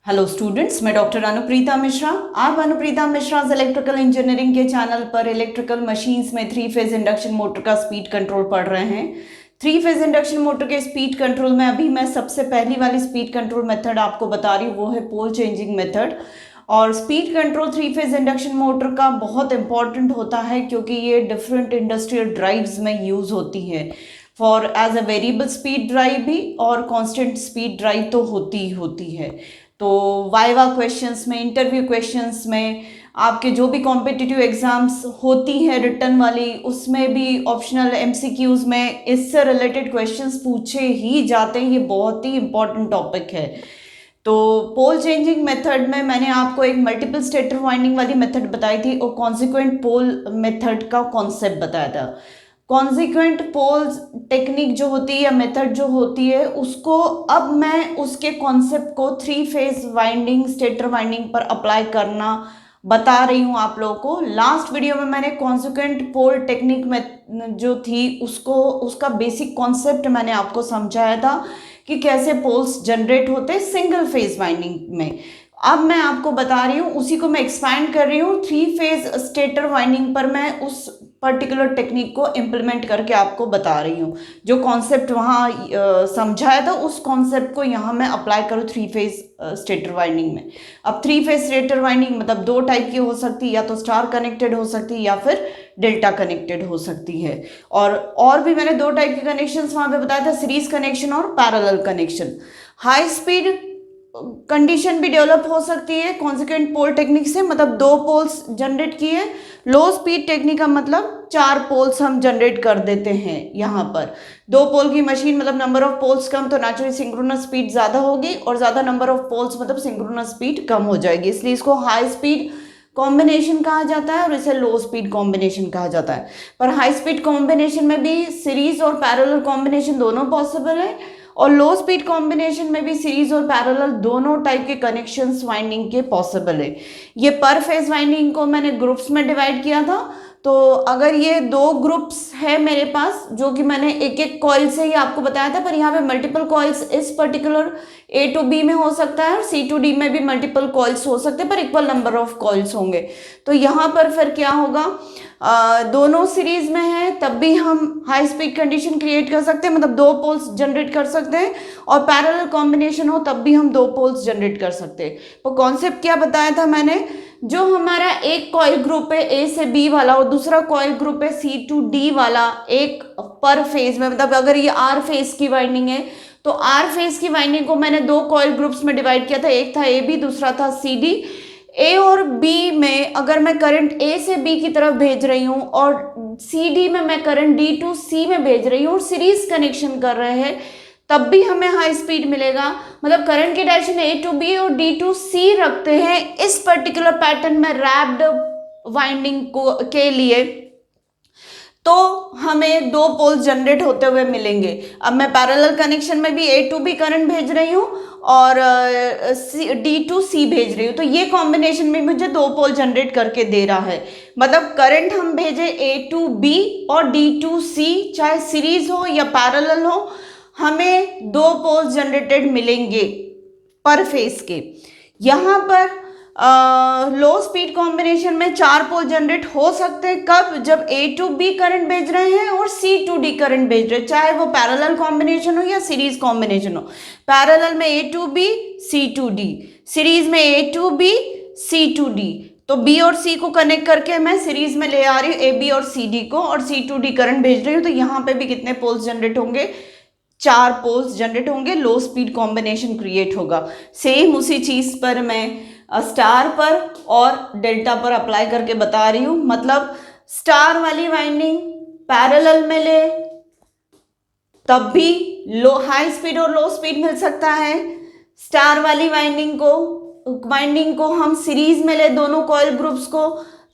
Hello students, मैं doctor Anupreeta Mishra. आप Anupreeta Mishra electrical engineering के चैनल पर इलेक्ट्रिकल मशीन्स में थ्री फेज इंडक्शन मोटर का स्पीड कंट्रोल पढ़ रहे हैं। थ्री फेज इंडक्शन मोटर के स्पीड कंट्रोल में अभी मैं सबसे पहली वाली स्पीड कंट्रोल मेथड आपको बता रही हूँ, वो है पोल चेंजिंग मेथड। और speed control three phase induction motor का बहुत इंपॉर्टेंट होता है क्योंकि ये डिफरेंट इंडस्ट्रियल ड्राइव्स में यूज़ होती है। For as a variable speed drive भी और कांस्टेंट स्पीड ड्राइव तो होती ही होती है। तो वाइवा क्वेश्चंस में, इंटरव्यू क्वेश्चंस में, आपके जो भी कॉम्पिटिटिव एग्जाम्स होती है रिटर्न वाली, उसमें भी ऑप्शनल एमसीक्यूज में इससे रिलेटेड क्वेश्चंस पूछे ही जाते हैं। ये बहुत ही इंपॉर्टेंट टॉपिक है। तो पोल चेंजिंग मेथड में मैंने आपको एक मल्टीपल स्टेटर वाइंडिंग वाली मेथड बताई थी और कॉन्सिक्वेंट पोल मेथड का कॉन्सेप्ट बताया था। कॉन्सिक्वेंट पोल्स टेक्निक जो होती है या मेथड जो होती है, उसको अब मैं उसके कॉन्सेप्ट को three phase winding, stator winding पर अप्लाई करना बता रही हूँ आप लोगों को। लास्ट वीडियो में मैंने कॉन्सिक्वेंट पोल टेक्निक में जो थी उसका बेसिक कॉन्सेप्ट मैंने आपको समझाया था कि कैसे पोल्स जनरेट होते सिंगल फेज वाइंडिंग में। अब मैं आपको बता रही हूँ, उसी को मैं एक्सपैंड कर रही हूँ थ्री फेज स्टेटर वाइंडिंग पर। मैं उस पर्टिकुलर टेक्निक को इम्प्लीमेंट करके आपको बता रही हूँ। जो कॉन्सेप्ट वहाँ समझाया था, उस कॉन्सेप्ट को यहाँ मैं अप्लाई करूँ थ्री फेज स्टेटर वाइंडिंग में। अब थ्री फेज स्टेटर वाइंडिंग मतलब दो टाइप की हो सकती है, या तो स्टार कनेक्टेड हो सकती है या फिर डेल्टा कनेक्टेड हो सकती है। और भी मैंने दो टाइप के कनेक्शंस वहाँ पे बताया था, सीरीज कनेक्शन और parallel connection. High speed condition भी डेवलप हो सकती है कॉन्सिक्वेंट पोल टेक्निक से, मतलब दो पोल्स जनरेट किए। लो स्पीड टेक्निक का मतलब चार पोल्स हम जनरेट कर देते हैं। यहाँ पर दो पोल की मशीन मतलब नंबर ऑफ पोल्स कम, तो नेचुरली सिंक्रोनस स्पीड ज़्यादा होगी, और ज़्यादा नंबर ऑफ पोल्स मतलब सिंक्रोनस स्पीड कम हो जाएगी। इसलिए इसको हाई स्पीड कॉम्बिनेशन कहा जाता है और इसे लो स्पीड कॉम्बिनेशन कहा जाता है। पर हाई स्पीड कॉम्बिनेशन में भी सीरीज और पैरेलल कॉम्बिनेशन दोनों पॉसिबल है, और लो स्पीड कॉम्बिनेशन में भी सीरीज और पैरेलल दोनों टाइप के कनेक्शंस वाइंडिंग के पॉसिबल है। ये पर फेज वाइंडिंग को मैंने ग्रुप्स में डिवाइड किया था। तो अगर ये दो ग्रुप्स है मेरे पास, जो कि मैंने एक एक कॉइल से ही आपको बताया था, पर यहाँ पे मल्टीपल कॉइल्स इस पर्टिकुलर ए टू बी में हो सकता है और सी टू डी में भी मल्टीपल कॉइल्स हो सकते हैं, पर इक्वल नंबर ऑफ कॉइल्स होंगे। तो यहाँ पर फिर क्या होगा, दोनों सीरीज में है तब भी हम हाई स्पीड कंडीशन क्रिएट कर सकते हैं, मतलब दो पोल्स जनरेट कर सकते हैं, और पैरेलल कॉम्बिनेशन हो तब भी हम दो पोल्स जनरेट कर सकते हैं। तो कॉन्सेप्ट क्या बताया था मैंने, जो हमारा एक कॉइल ग्रुप है ए से बी वाला और दूसरा कॉइल ग्रुप है सी टू डी वाला, एक पर फेज में, मतलब अगर ये आर फेज की वाइंडिंग है तो आर फेज की वाइंडिंग को मैंने दो कॉइल ग्रुप्स में डिवाइड किया था, एक था ए बी, दूसरा था सी डी। ए और बी में अगर मैं करंट ए से बी की तरफ भेज रही हूँ और सी डी में मैं करंट डी टू सी में भेज रही हूँ और सीरीज कनेक्शन कर रहे हैं, तब भी हमें हाई स्पीड मिलेगा। मतलब करंट की डायरेक्शन ए टू बी और डी टू सी रखते हैं इस पर्टिकुलर पैटर्न में रैप्ड वाइंडिंग को के लिए, तो हमें दो पोल्स जनरेट होते हुए मिलेंगे। अब मैं पैरेलल कनेक्शन में भी ए टू बी करंट भेज रही हूँ और डी टू सी भेज रही हूँ, तो ये कॉम्बिनेशन में मुझे दो पोल जनरेट करके दे रहा है। मतलब करंट हम भेजे ए टू बी और डी टू सी, चाहे सीरीज हो या पैरेलल हो, हमें दो पोल्स जनरेटेड मिलेंगे पर फेज के। यहाँ पर लो स्पीड कॉम्बिनेशन में चार पोल जनरेट हो सकते हैं, कब, जब ए टू बी करंट भेज रहे हैं और सी टू डी करंट भेज रहे हैं, चाहे वो पैरेलल कॉम्बिनेशन हो या सीरीज कॉम्बिनेशन हो। पैरेलल में A to B C to D, series में A to B C to D. तो बी और सी को कनेक्ट करके मैं सीरीज में ले आ रही हूँ ए बी और सी डी को, और सी टू डी करंट भेज रही हूँ, तो यहाँ पे भी कितने पोल्स जनरेट होंगे, चार पोल्स जनरेट होंगे, लो स्पीड कॉम्बिनेशन क्रिएट होगा। सेम उसी चीज पर मैं स्टार पर और डेल्टा पर अप्लाई करके बता रही हूँ। मतलब स्टार वाली वाइंडिंग पैरेलल में ले तब भी लो हाई स्पीड और लो स्पीड मिल सकता है। स्टार वाली वाइंडिंग को हम सीरीज में ले दोनों कॉइल ग्रुप्स को,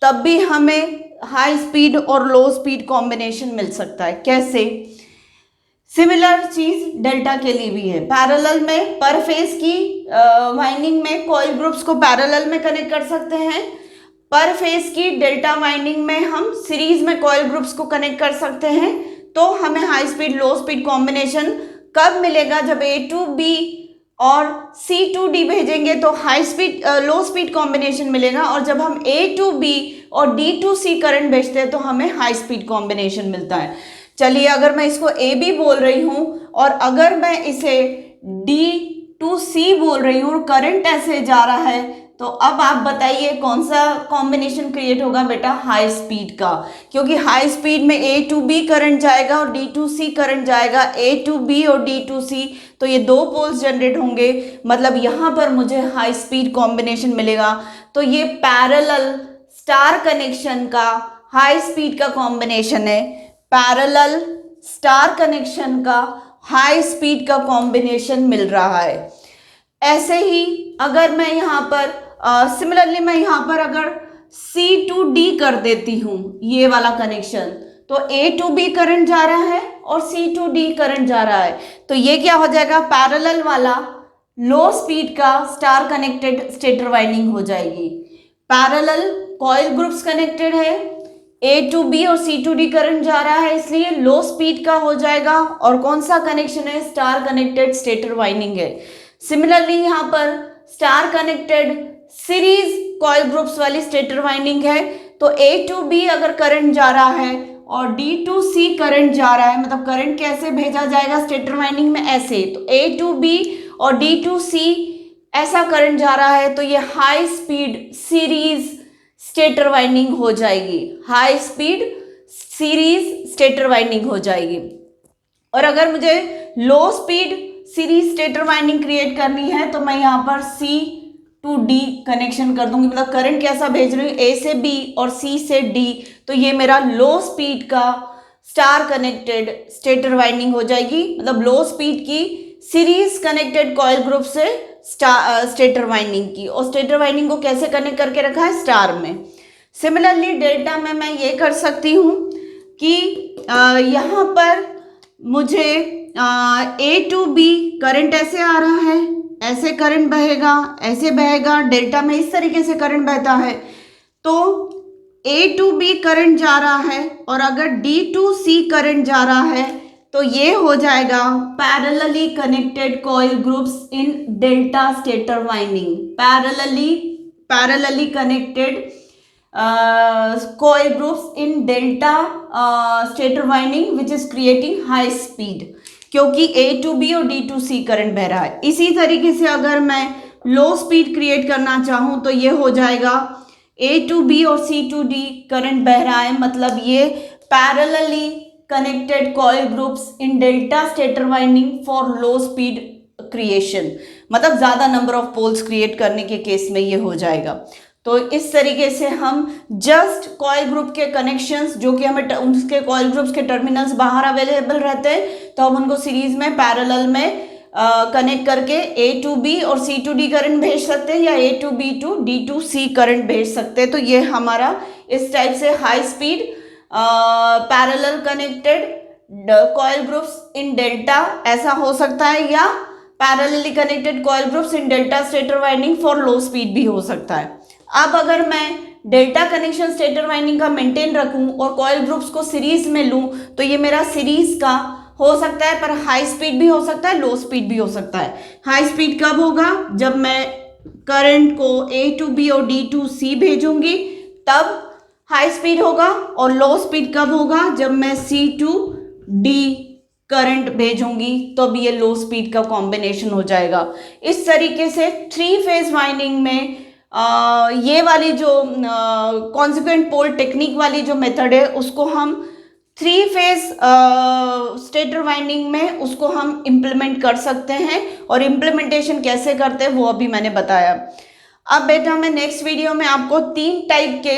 तब भी हमें हाई स्पीड और लो स्पीड कॉम्बिनेशन मिल सकता है। कैसे, सिमिलर चीज डेल्टा के लिए भी है। पैरेलल में पर फेज की वाइंडिंग में कॉइल ग्रुप्स को पैरेलल में कनेक्ट कर सकते हैं, पर फेज की डेल्टा वाइंडिंग में हम सीरीज में कॉइल ग्रुप्स को कनेक्ट कर सकते हैं। तो हमें हाई स्पीड लो स्पीड कॉम्बिनेशन कब मिलेगा, जब ए टू बी और C2D भेजेंगे तो हाई स्पीड लो स्पीड कॉम्बिनेशन मिलेगा, और जब हम A to B और D to C करंट भेजते हैं तो हमें हाई स्पीड कॉम्बिनेशन मिलता है। चलिए, अगर मैं इसको AB बोल रही हूं और अगर मैं इसे D to C बोल रही हूँ और करंट ऐसे जा रहा है, तो अब आप बताइए कौन सा कॉम्बिनेशन क्रिएट होगा बेटा? हाई स्पीड का, क्योंकि हाई स्पीड में A to B करंट जाएगा और D to C करंट जाएगा, A to B और D to C, तो ये दो पोल्स जनरेट होंगे, मतलब यहाँ पर मुझे हाई स्पीड कॉम्बिनेशन मिलेगा। तो ये पैरेलल स्टार कनेक्शन का हाई स्पीड का कॉम्बिनेशन है, पैरेलल स्टार कनेक्शन का हाई स्पीड का कॉम्बिनेशन मिल रहा है। ऐसे ही अगर मैं यहाँ पर सिमिलरली मैं यहाँ पर अगर C to D कर देती हूँ ये वाला कनेक्शन, तो A to B करंट जा रहा है और C to D करंट जा रहा है, तो ये क्या हो जाएगा? पैरेलल वाला लो स्पीड का स्टार कनेक्टेड स्टेटर वाइंडिंग हो जाएगी। पैरेलल कॉइल ग्रुप्स कनेक्टेड है, A to B और C to D करंट जा रहा है, इसलिए लो स्पीड का हो जाएगा। और कौन सा कनेक्शन है? स्टार कनेक्टेड स्टेटर वाइंडिंग है। सिमिलरली यहाँ पर star connected series coil groups वाली स्टेटर वाइंडिंग है, तो A to B अगर करंट जा रहा है और D to C करंट जा रहा है, मतलब करंट कैसे भेजा जाएगा स्टेटर वाइंडिंग में? ऐसे, तो A to B और D to C ऐसा करंट जा रहा है, तो ये high speed series stator winding हो जाएगी, high speed series stator winding हो जाएगी। और अगर मुझे लो speed series stator winding create करनी है, तो मैं यहाँ पर C to D कनेक्शन कर दूंगी, मतलब करंट कैसा भेज रही हूँ? A से B और C से D, तो ये मेरा लो स्पीड का स्टार कनेक्टेड स्टेटर वाइंडिंग हो जाएगी, मतलब लो स्पीड की सीरीज कनेक्टेड कॉइल ग्रुप से स्टेटर वाइंडिंग की। और स्टेटर वाइंडिंग को कैसे कनेक्ट करके रखा है? स्टार में। सिमिलरली डेल्टा में मैं ये कर सकती हूँ कि यहाँ पर मुझे A to B करंट ऐसे आ रहा है, ऐसे करंट बहेगा, ऐसे बहेगा, डेल्टा में इस तरीके से करंट बहता है, तो A to B करंट जा रहा है और अगर D to C करंट जा रहा है, तो ये हो जाएगा parallelly connected coil groups in delta stator winding, parallelly connected coil groups in delta stator winding which is creating high speed, क्योंकि A to B और D to C करंट बह रहा है। इसी तरीके से अगर मैं लो स्पीड क्रिएट करना चाहूँ, तो ये हो जाएगा A to B और C to D करंट बह रहा है, मतलब ये parallelly connected coil groups in delta stator winding for low speed creation, मतलब ज़्यादा नंबर ऑफ पोल्स क्रिएट करने के केस में ये हो जाएगा। तो इस तरीके से हम जस्ट कॉइल ग्रुप के कनेक्शंस, जो कि हमें उसके कॉइल ग्रुप्स के टर्मिनल्स बाहर अवेलेबल रहते हैं, तो हम उनको सीरीज में पैरेलल में कनेक्ट करके A to B और C to D करंट भेज सकते हैं, या A to B to D to C current भेज सकते हैं। तो ये हमारा इस टाइप से high speed parallel connected coil groups in delta ऐसा हो सकता है, या parallelly connected coil groups in delta stator winding for low speed भी हो सकता है। अब अगर मैं डेल्टा कनेक्शन स्टेटर वाइंडिंग का मेंटेन रखूं और कॉइल ग्रुप्स को सीरीज में लूं, तो ये मेरा सीरीज का हो सकता है, पर हाई स्पीड भी हो सकता है, लो स्पीड भी हो सकता है। हाई स्पीड कब होगा? जब मैं करंट को A to B और D to C भेजूंगी, तब हाई स्पीड होगा। और लो स्पीड कब होगा? जब मैं C to D करंट भेजूंगी, तो अब ये लो स्पीड का कॉम्बिनेशन हो जाएगा। इस तरीके से थ्री फेज वाइंडिंग में ये वाली जो कॉन्सिक्वेंट पोल टेक्निक वाली जो मेथड है, उसको हम थ्री फेज स्टेटर वाइंडिंग में उसको हम इम्प्लीमेंट कर सकते हैं, और इम्प्लीमेंटेशन कैसे करते हैं वो अभी मैंने बताया। अब बेटा मैं नेक्स्ट वीडियो में आपको 3 टाइप के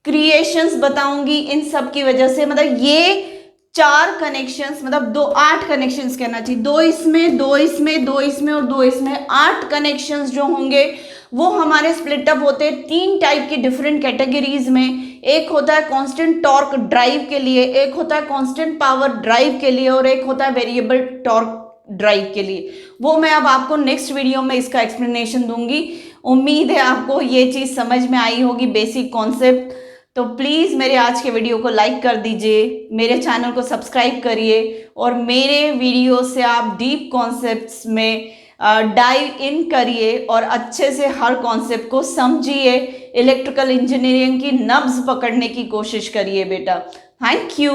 क्रिएशंस बताऊंगी इन सब की वजह से, मतलब ये 4 कनेक्शंस, मतलब 8 कनेक्शंस कहना चाहिए, 2 इसमें 2 इसमें 2 इसमें और 2 इसमें, 8 कनेक्शंस जो होंगे वो हमारे स्प्लिट अप होते हैं 3 टाइप की डिफरेंट कैटेगरीज में। एक होता है कांस्टेंट टॉर्क ड्राइव के लिए, एक होता है कांस्टेंट पावर ड्राइव के लिए, और एक होता है वेरिएबल टॉर्क ड्राइव के लिए। वो मैं अब आपको नेक्स्ट वीडियो में इसका एक्सप्लेनेशन दूंगी। उम्मीद है आपको ये चीज़ समझ में आई होगी, बेसिक कॉन्सेप्ट। तो प्लीज़ मेरे आज के वीडियो को लाइक कर दीजिए, मेरे चैनल को सब्सक्राइब करिए, और मेरे वीडियो से आप डीप कॉन्सेप्ट्स में डाइव इन करिए और अच्छे से हर कॉन्सेप्ट को समझिए, इलेक्ट्रिकल इंजीनियरिंग की नब्ज पकड़ने की कोशिश करिए बेटा। Thank you.